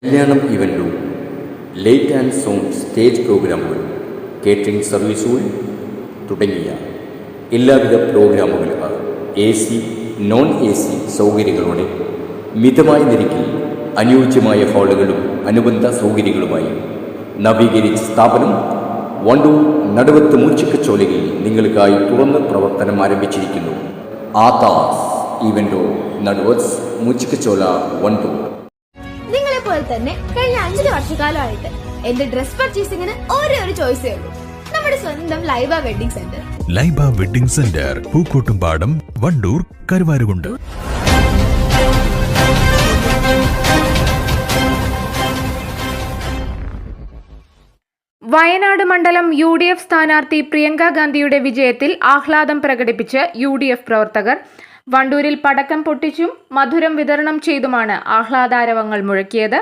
കല്യാണം ഇവൻറ്റും light and sound stage പ്രോഗ്രാമുകൾ catering സർവീസുകൾ തുടങ്ങിയ എല്ലാവിധ പ്രോഗ്രാമുകൾക്ക് AC, നോൺ AC സൗകര്യങ്ങളോടെ മിതമായ നിരക്കിൽ അനുയോജ്യമായ ഹാളുകളും അനുബന്ധ സൗകര്യങ്ങളുമായി നവീകരിച്ച സ്ഥാപനം വണ്ടൂർ നടുവത്ത് മൂച്ചിക്കച്ചോലയിൽ നിങ്ങൾക്കായി തുറന്ന് പ്രവർത്തനം ആരംഭിച്ചിരിക്കുന്നു. ആതാസ് ഇവൻറ്റോ നടുവത്ത് മൂച്ചിക്കച്ചോല വണ്ടൂർ. നിങ്ങളെപ്പോലെ തന്നെ കഴിഞ്ഞ 5 വർഷക്കാലമായിട്ട് എന്റെ ഡ്രസ് പർച്ചേസിംഗിന് ഒരേ ഒരു ചോയ്സേ ഉള്ളൂ, നമ്മുടെ സ്വന്തം Laiba wedding centre. Laiba wedding centre, Pookkottumpadam, Wandoor, Karuvarakundu. Wayanad മണ്ഡലം UDF സ്ഥാനാർത്ഥി പ്രിയങ്ക ഗാന്ധിയുടെ വിജയത്തിൽ ആഹ്ലാദം പ്രകടിപ്പിച്ച് UDF പ്രവർത്തകർ വണ്ടൂരിൽ പടക്കം പൊട്ടിച്ചും മധുരം വിതരണം ചെയ്തുമാണ് ആഹ്ലാദാരവങ്ങൾ മുഴക്കിയത്.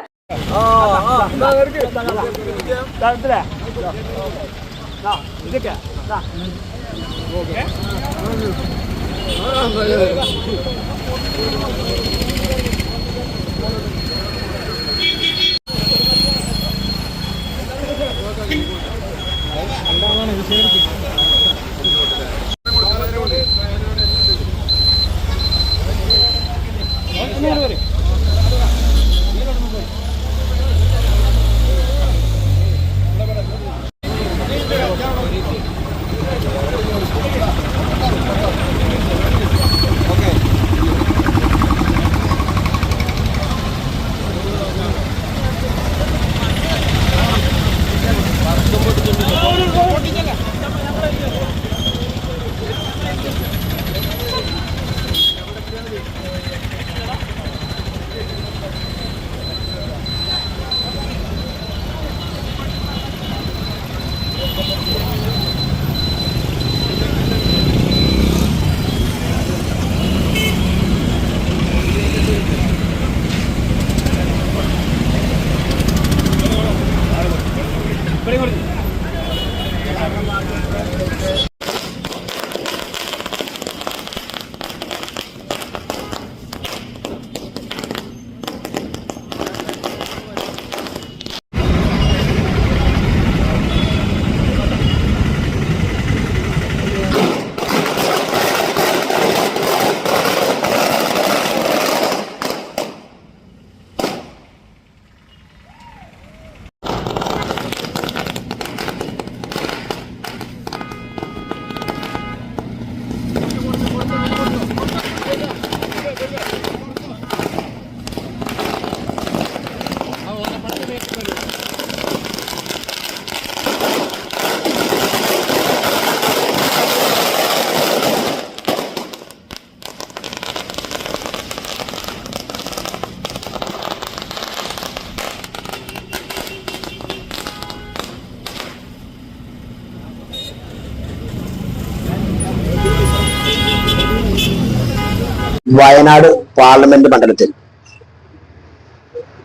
വയനാട് പാർലമെന്റ് മണ്ഡലത്തിൽ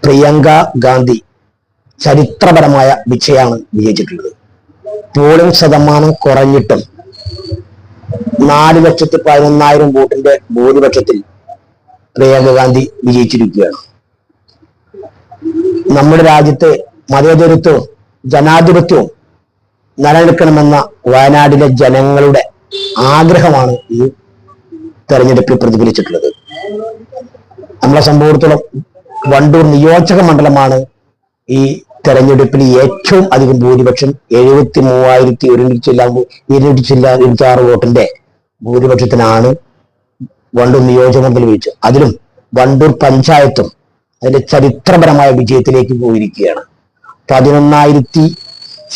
പ്രിയങ്ക ഗാന്ധി ചരിത്രപരമായ വിജയമാണ് വിജയിച്ചിട്ടുള്ളത്. പോളിംഗ് ശതമാനം കുറഞ്ഞിട്ടും 4,11,000 വോട്ടിന്റെ ഭൂരിപക്ഷത്തിൽ പ്രിയങ്ക ഗാന്ധി വിജയിച്ചിരിക്കുകയാണ്. നമ്മുടെ രാജ്യത്തെ മതേതരത്വവും ജനാധിപത്യവും നിലനിൽക്കണമെന്ന വയനാട്ടിലെ ജനങ്ങളുടെ ആഗ്രഹമാണ് ഈ തെരഞ്ഞെടുപ്പിൽ പ്രതിഫലിച്ചിട്ടുള്ളത്. നമ്മളെ സംഭവത്തോളം വണ്ടൂർ നിയോജക മണ്ഡലമാണ് ഈ തെരഞ്ഞെടുപ്പിൽ ഏറ്റവും അധികം ഭൂരിപക്ഷം 73,226 വോട്ടിന്റെ ഭൂരിപക്ഷത്തിനാണ് വണ്ടൂർ നിയോജക മണ്ഡലം വിജയിച്ചത്. അതിലും വണ്ടൂർ പഞ്ചായത്തും അതിന്റെ ചരിത്രപരമായ വിജയത്തിലേക്ക് പോയിരിക്കുകയാണ്. 11,000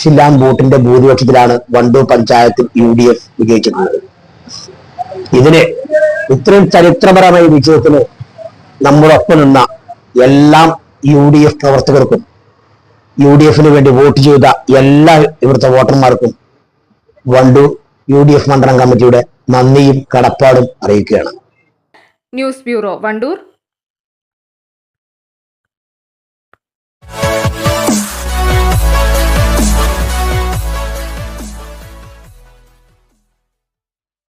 ചില്ലാൻ വോട്ടിന്റെ ഭൂരിപക്ഷത്തിലാണ് വണ്ടൂർ പഞ്ചായത്തിൽ UDF വിജയിച്ചിട്ടുള്ളത്. ഇതിന് ഇത്രയും ചരിത്രപരമായ വിജയത്തിന് നമ്മളൊപ്പം നിന്ന എല്ലാ UDF പ്രവർത്തകർക്കും UDFന് വേണ്ടി വോട്ട് ചെയ്ത എല്ലാ ഇവിടുത്തെ വോട്ടർമാർക്കും വണ്ടൂർ UDF മണ്ഡലം കമ്മിറ്റിയുടെ നന്ദിയും കടപ്പാടും അറിയിക്കുകയാണ്. News bureau, Wandoor.